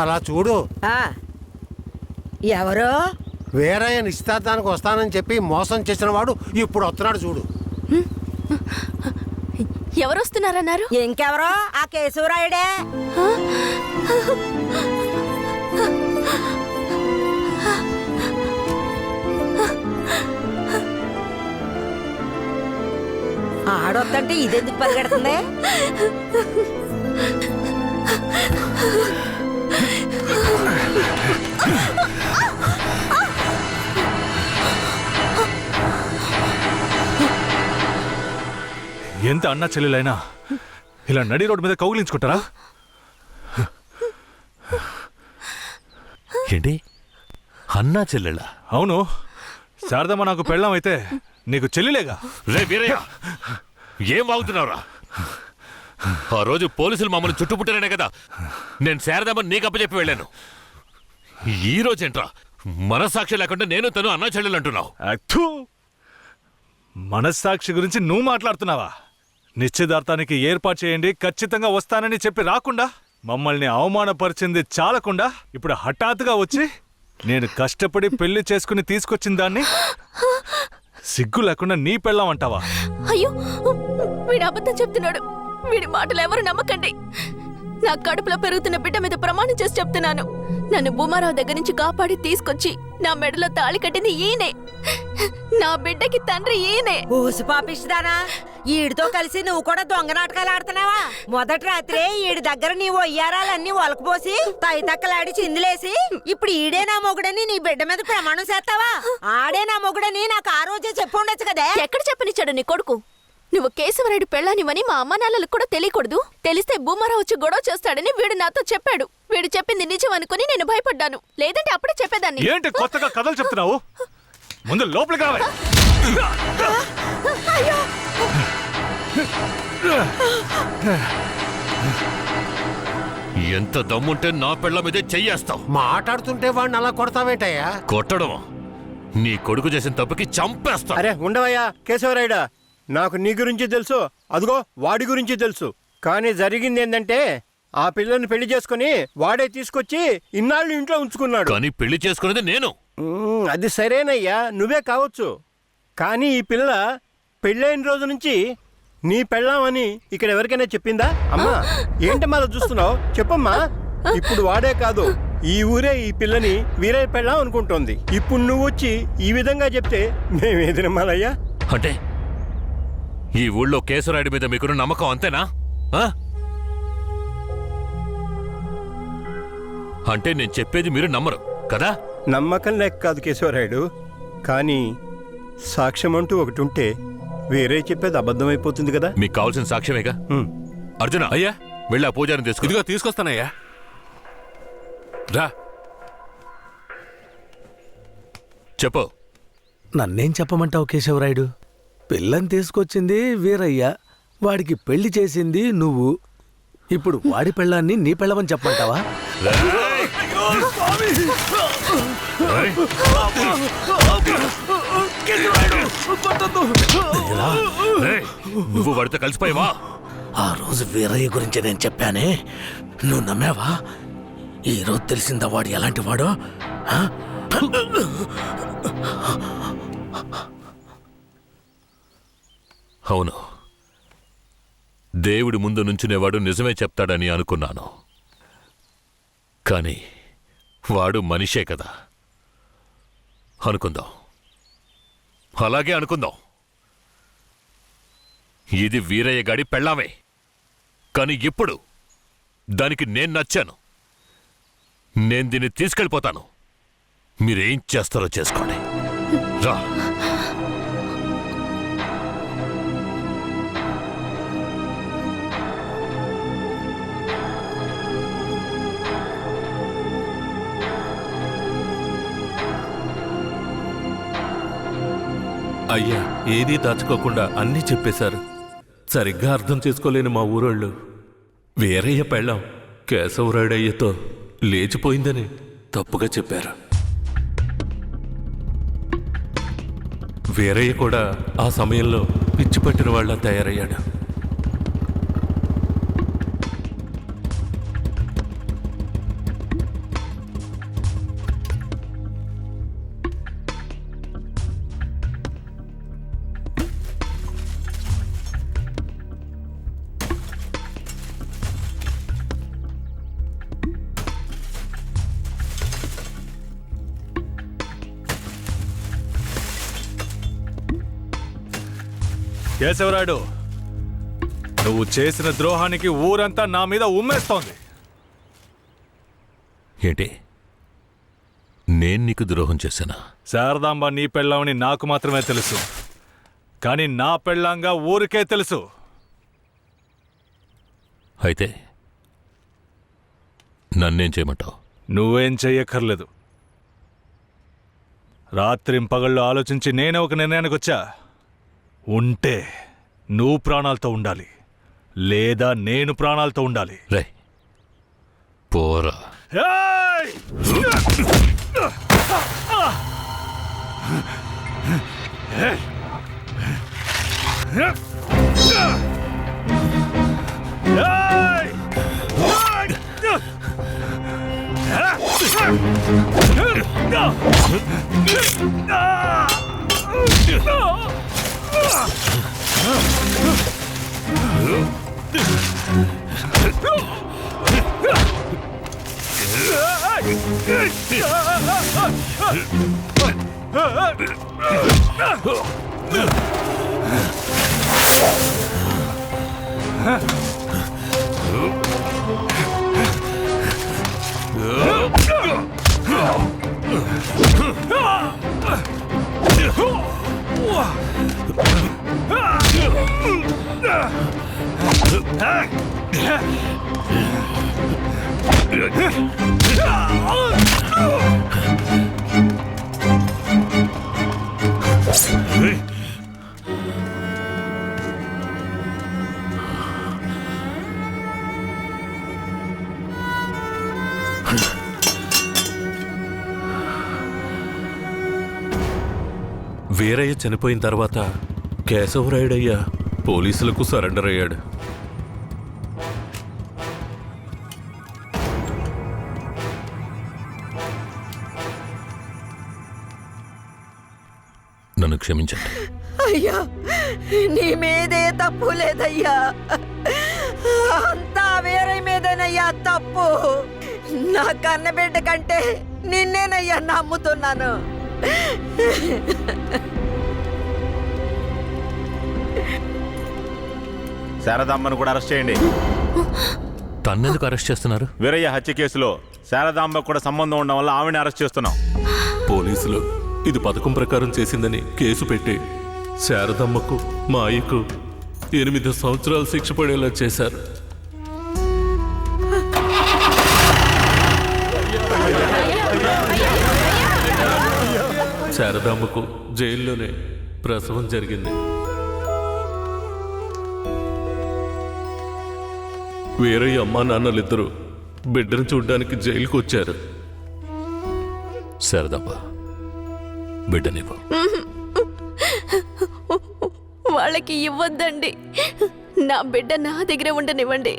అలా చూడు. ఎవరు? వీరయ్య నిశ్చితార్థానికి వస్తానని చెప్పి మోసం చేసిన వాడు ఇప్పుడు వస్తున్నాడు చూడు. ఎవరు వస్తున్నారన్నారు? ఇంకెవరో ఆ కేశవరాయుడే. ఆడొద్దంటే ఇదెందుకు పరిగెడుతుంది? ఎంత అన్నా చెల్లెలైనా ఇలా నడి రోడ్డు మీద కౌగిలించుకుంటారా? ఏంటి అన్నా చెల్లెళ్ళ? అవును, శారదమ్మ నాకు పెళ్ళాం అయితే నీకు చెల్లిలేగా. రే వీరయ్య, ఏం వాగుతున్నావురా? ఆ రోజు పోలీసులు మమ్మల్ని చుట్టుముట్టారనే కదా నేను శారదమ్మని నీకు అప్పచెప్పి వెళ్ళాను. ఈ రోజేంట్రా మనస్సాక్షి లేకుండా నేను తను అన్నా చెల్లెలు అంటున్నావు? మనస్సాక్షి గురించి నువ్వు మాట్లాడుతున్నావా? నిశ్చితార్థానికి ఏర్పాటు చేయండి, ఖచ్చితంగా వస్తానని చెప్పి రాకుండా మమ్మల్ని అవమానపరిచింది చాలకుండా ఇప్పుడు హఠాత్తుగా వచ్చి నేను కష్టపడి పెళ్లి చేసుకుని తీసుకొచ్చిన దాన్ని సిగ్గు లేకుండా నీ పెళ్ళాం అంటావా? అయ్యో, వీడు అబద్ధం చెప్తున్నాడు. వీడి మాటలు ఎవరు నమ్మకండి. నా కడుపులో పెరుగుతున్న బిడ్డ మీద ప్రమాణం చేసి చెప్తున్నాను. నన్ను భూమారావు దగ్గర నుంచి కాపాడి తీసుకొచ్చి నా మెడలో తాళి కట్టింది ఈయనే. నా బిడ్డకి తండ్రి ఈయనే. ఊసి పాపిస్తానా? ఈడితో కలిసి నువ్వు కూడా దొంగ నాటకాలు ఆడుతున్నావా? మొదటి రాత్రే ఈడి దగ్గర నీ ఒయ్యారాలన్నీ ఒలకపోసి తైతక్కలాడి చిందులేసి ఇప్పుడు ఈడే నా మొగుడని నీ బిడ్డ మీద ప్రమాణం చేస్తావా? ఆడే నా మొగుడని నాకు ఆ రోజే చెప్పు ఉండొచ్చు కదే. ఎక్కడ చెప్పనిచ్చాడు నీ కొడుకు? నువ్వు కేశవరాయుడు పెళ్ళానివని మా అమ్మ నాన్నలకు కూడా తెలియకూడదు. తెలిస్తే భూమారావు వచ్చి గొడవ చేస్తాడని వీడు నాతో చెప్పాడు. వీడు చెప్పింది నిజం అనుకుని నేను భయపడ్డాను. లేదంటే అప్పుడే చెప్పేదాన్ని. ఏంటి కొత్తగా కథలు చెప్తున్నావు? ముందు లోపలికి రావాలి. ఎంత దమ్ముంటే నా పెళ్ళ మీదే చెయ్యేస్తావు? మాట్లాడుతుంటే వాడిని అలా కొడతావేంటయ్యా? కొట్టడం నీ కొడుకు చేసిన తప్పుకి చంపేస్తా. అరే ఉండవయ్యా కేశవరాయుడా, నాకు నీ గురించి తెలుసు, అదిగో వాడి గురించి తెలుసు. కానీ జరిగింది ఏంటంటే ఆ పిల్లని పెళ్లి చేసుకుని వాడే తీసుకొచ్చి ఇన్నాళ్ళు ఇంట్లో ఉంచుకున్నాడు. కానీ పెళ్లి చేసుకునేది నేను. అది సరేనయ్యా, నువ్వే కావచ్చు. కానీ ఈ పిల్ల పెళ్ళైన రోజు నుంచి నీ పెళ్ళామని ఇక్కడ ఎవరికైనా చెప్పిందా? అమ్మా ఏంటమ్మా అలా చూస్తున్నావు? చెప్పమ్మా. ఇప్పుడు వాడే కాదు, ఈ ఊరే ఈ పిల్లని వీరయ్య పెళ్ళాం అనుకుంటోంది. ఇప్పుడు నువ్వు వచ్చి ఈ విధంగా చెప్తే మేమేది నమ్మాలయ్యా? అంటే ఈ ఊళ్ళో కేశవరాయుడి మీద మీకున్న నమ్మకం అంతేనా? అంటే నేను చెప్పేది మీరు నమ్మరు కదా? నమ్మకం లేక కాదు కేశవరాయుడు, కానీ సాక్ష్యం అంటూ ఒకటి ఉంటే వేరే చెప్పేది అబద్ధమైపోతుంది కదా. మీకు కావాల్సిన సాక్ష్యమేగా. అర్జున, అయ్యా, వెళ్ళి ఆ పూజారిని తీసుకు. ఇదిగో తీసుకొస్తానయ్యా. రా. చెప్పు. నన్నేం చెప్పమంటావు కేశవరాయుడు? పిల్లని తీసుకొచ్చింది వీరయ్య, వాడికి పెళ్లి చేసింది నువ్వు. ఇప్పుడు వాడి పెళ్ళాన్ని నీ పెళ్ళమని చెప్పమంటావా? నువ్వు వాడితో కలిసిపోయావా? ఆ రోజు వీరయ్య గురించి నేను చెప్పానే, నువ్వు నమ్మావా? ఈరోజు తెలిసిందా వాడు ఎలాంటి వాడో? అవును, దేవుడి ముందు నుంచునేవాడు నిజమే చెప్తాడని అనుకున్నాను. కానీ వాడు మనిషే కదా. అనుకుందాం, అలాగే అనుకుందాం. ఇది వీరయ్య గాడి పెళ్ళామే. కానీ ఇప్పుడు దానికి నేను నచ్చాను. నేను దీన్ని తీసుకెళ్ళిపోతాను. మీరేం చేస్తారో చేసుకోండి. రా. అయ్యా, ఏదీ దాచుకోకుండా అన్నీ చెప్పేశారు. సరిగ్గా అర్థం చేసుకోలేని మా ఊరోళ్ళు వీరయ్య పెళ్ళాం కేశవరాయుడయ్యతో లేచిపోయిందని తప్పుగా చెప్పారు. వీరయ్య కూడా ఆ సమయంలో పిచ్చి పట్టిన వాళ్ళ తయారయ్యాడు. కేశవరాయుడు, నువ్వు చేసిన ద్రోహానికి ఊరంతా నా మీద ఉమ్మేస్తోంది. ఏంటి, నేను నీకు ద్రోహం చేశానా? శారదాంబ నీ పెళ్ళామని నాకు మాత్రమే తెలుసు, కానీ నా పెళ్ళాంగా ఊరికే తెలుసు. అయితే నన్నేం చేయమంటావు? నువ్వేం చెయ్యక్కర్లేదు. రాత్రింపగళ్ళు ఆలోచించి నేనే ఒక నిర్ణయానికి వచ్చా. ఉంటే నువ్వు ప్రాణాలతో ఉండాలి, లేదా నేను ప్రాణాలతో ఉండాలి. రే పోరా. ఏయ్! ఏయ్! వీరయ్య చనిపోయిన తర్వాత కేశవరాయుడయ్య పోలీసులకు సరెండర్ అయ్యాడు. నన్ను క్షమించండి. అయ్యా, నీ మీదే తప్పు లేదయ్యా, అంతా వేరే మీదేనయ్యా తప్పు. నా కన్నబిడ్డ కంటే నిన్నేనయ్యా నమ్ముతున్నాను. శారదాంబను కూడా అరెస్ట్ చేయండి. తన్నెందుకు అరెస్ట్ చేస్తున్నారు? వీరయ్య హత్య కేసులో శారదాంబకు కూడా సంబంధం ఉండడం వల్ల ఆవిడని అరెస్ట్ చేస్తున్నాం. పోలీసులు ఇది పథకం ప్రకారం చేసిందని కేసు పెట్టి శారదమ్మకు మా అయ్యకు 8 సంవత్సరాలు శిక్ష పడేలా చేశారు. శారదాంబకు జైల్లోనే ప్రసవం జరిగింది. వీరయ్య అమ్మా నాన్నలిద్దరూ బిడ్డను చూడ్డానికి జైలుకు వచ్చారు. శారదాంబ, బిడ్డనివ్వు. వాళ్ళకి ఇవ్వద్దండి. నా బిడ్డ నా దగ్గర ఉండనివ్వండి.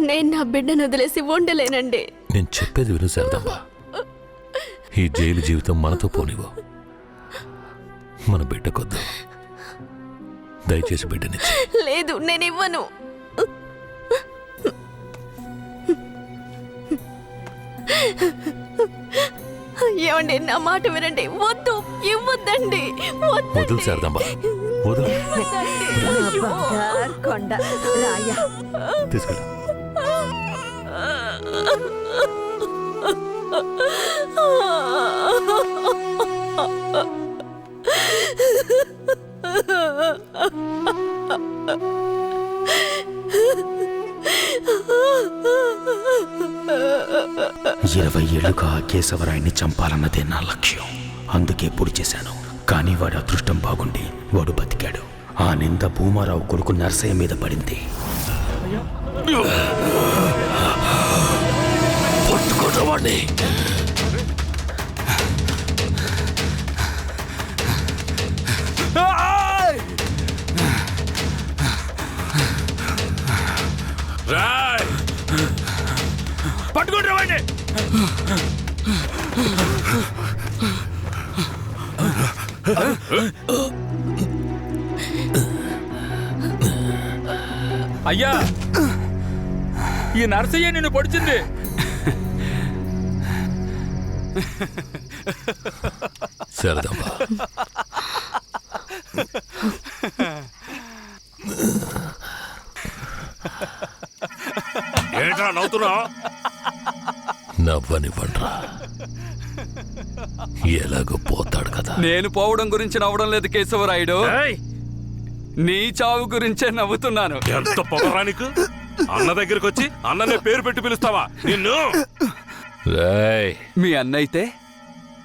నేను నా బిడ్డను వదిలేసి ఉండలేనండి. నేను చెప్పేది విను శారదాంబ. ఈ జైలు జీవితం మనతో పోనివ్వు. మన బిడ్డకొద్దు. దయచేసి బిడ్డనిచ్చి. లేదు, నేను ఇవ్వను. ఏమండి, నా మాట వినండి. వద్దు, ఇవ్వద్దండి. వదులు శారదాంబ, వదులు. బంగారు కొండ రాయ, తీసుకెళ్ళు. ఇరవై ఏళ్లుగా కేశవరాయుని చంపాలన్నదే నా లక్ష్యం. అందుకే పొడి చేశాను. కానీ వాడి అదృష్టం బాగుండి వాడు బతికాడు. ఆ నింద భూమారావు కొడుకు నర్సయ్య మీద పడింది. పట్టుకోవాడిని. పట్టుకుంటారా వాడిని? అయ్యా, ఈ నర్సయ్య నిన్ను పొడిచింది. శారదాంబ, ఎందుకురా నవ్వుతున్నావు? నవ్వనివ్వండ్రా, ఎలాగో పోతాడు కదా. నేను పోవడం గురించి నవ్వడం లేదు కేశవరాయుడు, నీ చావు గురించే నవ్వుతున్నాను. ఎంత పొగరా నీకు? అన్న దగ్గరికి వచ్చి అన్ననే పేరు పెట్టి పిలుస్తావా నిన్ను? మీ అన్నయితే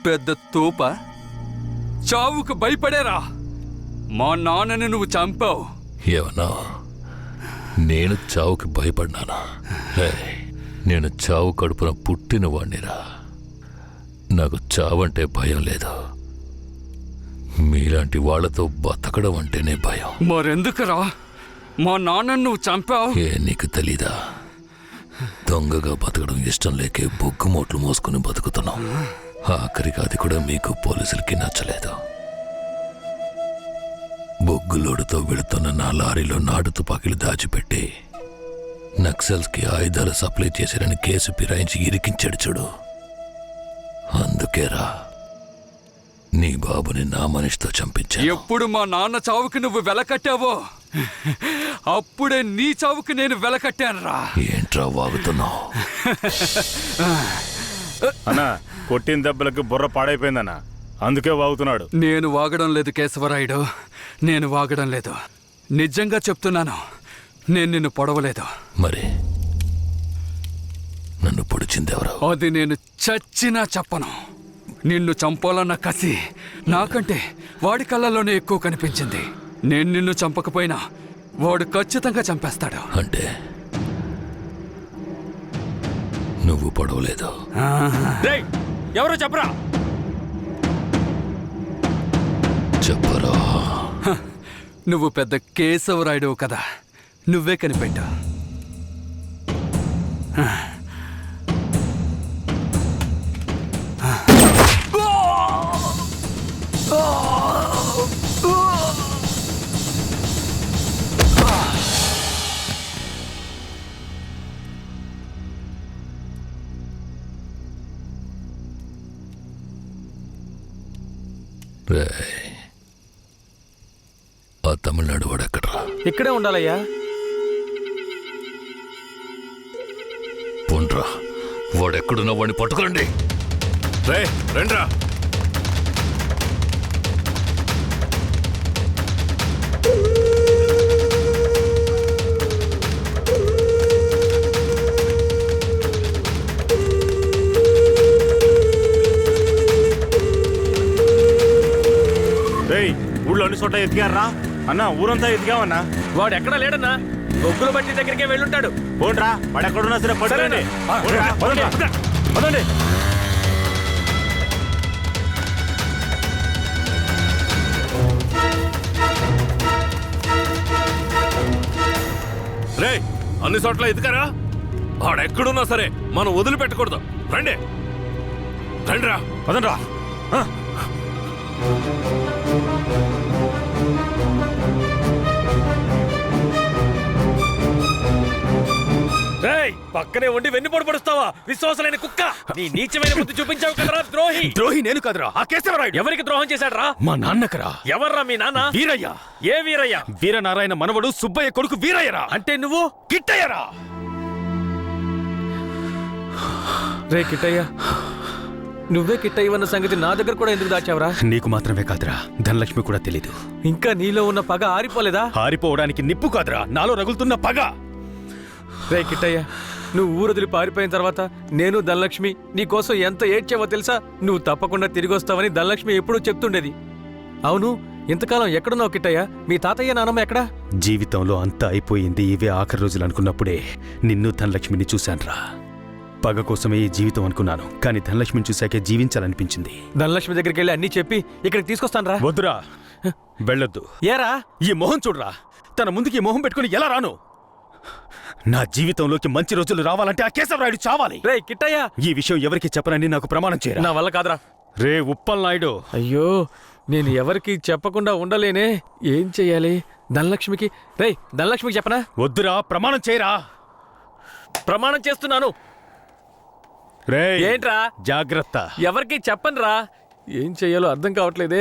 పెద్ద తోప, చావుకు భయపడేరా. మా నాన్నని నువ్వు చంపావు. ఏమన్నా నేను చావుకి భయపడ్డానా? నేను చావు కడుపున పుట్టిన వాణ్ణిరా. నాకు చావంటే భయం లేదు. మీలాంటి వాళ్లతో బతకడం అంటేనే భయం. మరెందుకురా మా నాన్నని నువ్వు చంపావు? నీకు తెలీదా? దొంగగా బతకడం ఇష్టం లేకే బొగ్గు మోట్లు మోసుకుని బతుకుతున్నాం. ఆఖరికి అది కూడా మీకు పోలీసులకి నచ్చలేదు. బొగ్గులోడుతో వెళుతున్న నా లారీలో నాటు తుపాకీలు దాచిపెట్టి నక్సల్స్కి ఆయుధాలు సప్లై చేశారని కేసు ఫిరాయించి ఇరికించాడు చూడు. అందుకేరా నీ బాబుని నా మనిషితో చంపించా. ఎప్పుడు మా నాన్న చావుకి నువ్వు వెలకట్టావో అప్పుడే నీ చావుకి నేను వెలకట్టానురా. ఏంట్రా వాగుతున్నావు? అన్నా కొట్టిన దెబ్బలకి బుర్ర పాడైపోయిందన్నా, అందుకే వాగుతున్నాడు. నేను వాగడం లేదు కేశవరాయుడు, నేను వాగడం లేదు. నిజంగా చెప్తున్నాను, నేను నిన్ను పొడవలేదు. మరి నన్ను పొడిచిందెవరు? అది నేను చచ్చినా చెప్పను. నిన్ను చంపాలన్న కసి నాకంటే వాడి కళ్ళల్లోనే ఎక్కువ కనిపించింది. నేను నిన్ను చంపకపోయినా వాడు ఖచ్చితంగా చంపేస్తాడు. అంటే నువ్వు పొడవలేదు? ఎవరో చెప్పరా? చెప్పరా? నువ్వు పెద్ద కేశవరాయుడు కదా, నువ్వే కనిపెట్టా. ఆ తమిళనాడు వాడు ఎక్కడ్రా? ఇక్కడే ఉండాలయ్యా. పోండ్రా, వాడెక్కడున్నా వాడిని పట్టుకురండి. రండ్రా. ఊళ్ళో అన్ని చోట్ల ఎతికారా అన్నా? ఊరంతా ఎతికామన్నా. వాడు ఎక్కడా లేడన్నా, బొగ్గుల బట్టి దగ్గరికే వెళ్ళుంటాడు. పోండ్రా, వాడు ఎక్కడున్నా సరే పట్టుకోండి. పదండి. రే, అన్ని చోట్ల ఎదుకారా? ఆడెక్కడున్నా సరే మనం వదిలిపెట్టకూడదు. రండి, రండిరా. పదండ్రా. పక్కనే ఉండి వెన్నుపోటు పడుస్తావా? విశ్వాసలేని కుక్క, నీ నీచమైన బుద్ధి చూపించావు కదరా ద్రోహి. ద్రోహి నేను కదరా, ఆ కేశవరాయుడు. ఎవరికి ద్రోహం చేశాడ్రా? మా నాన్నకరా. ఎవర్రా మీ నాన్న? వీరయ్య. ఏ వీరయ్య? వీరనారాయణ మనవడు సుబ్బయ్య కొడుకు వీరయ్యరా. అంటే నువ్వు కిట్టయ్యరా. రే కిట్టయ్య, నువ్వే కిట్టయ్యవన్న సంగతి నా దగ్గర కూడా ఎందుకు దాచావురా? నీకు మాత్రమే కాదురా, ధనలక్ష్మి కూడా తెలీదు. ఇంకా నీలో ఉన్న పగ ఆరిపోలేదా? ఆరిపోవడానికి నిప్పు కాదురా, నాలో రగులుతున్న పగ. రే కిట్టయ్య, నువ్వు ఊరొదిలి పారిపోయిన తర్వాత నేను ధనలక్ష్మి నీకోసం ఎంత ఏడ్చావో తెలుసా? నువ్వు తప్పకుండా తిరిగి వస్తావని ధనలక్ష్మి ఎప్పుడూ చెప్తుండేది. అవును, ఇంతకాలం ఎక్కడున్నావు కిట్టయ్య? మీ తాతయ్య నానమ్మ ఎక్కడా? జీవితంలో అంతా అయిపోయింది, ఇవే ఆఖరి రోజులు అనుకున్నప్పుడే నిన్ను ధనలక్ష్మిని చూశాన్రా. పగ కోసమే ఈ జీవితం అనుకున్నాను, కానీ ధనలక్ష్మిని చూశాకే జీవించాలనిపించింది. ధనలక్ష్మి దగ్గరికి వెళ్ళి అన్నీ చెప్పి ఇక్కడికి తీసుకొస్తాను రా. వద్దురా, వెళ్ళొద్దు. ఏరా? ఈ మొహం చూడరా, తన ముందుకి ఈ మొహం పెట్టుకుని ఎలా రాను? నా జీవితంలోకి మంచి రోజులు రావాలంటే ఆ కేశవరాయుడు చావాలి. రే కిట్టయ్య, ఈ విషయం ఎవరికి చెప్పనని నాకు ప్రమాణం చేయరా. నా వల్ల కాదురా. రే ఉప్పల్ నాయుడు. అయ్యో, నేను ఎవరికి చెప్పకుండా ఉండలేనే. ఏం చెయ్యాలి? ధనలక్ష్మికి ధనలక్ష్మికి చెప్పనా? వద్దురా, ప్రమాణం చేయరా. ప్రమాణం చేస్తున్నాను. రే ఏంట్రా? జాగ్రత్త. ఎవరికి చెప్పనురా. ఏం చెయ్యాలో అర్థం కావట్లేదే.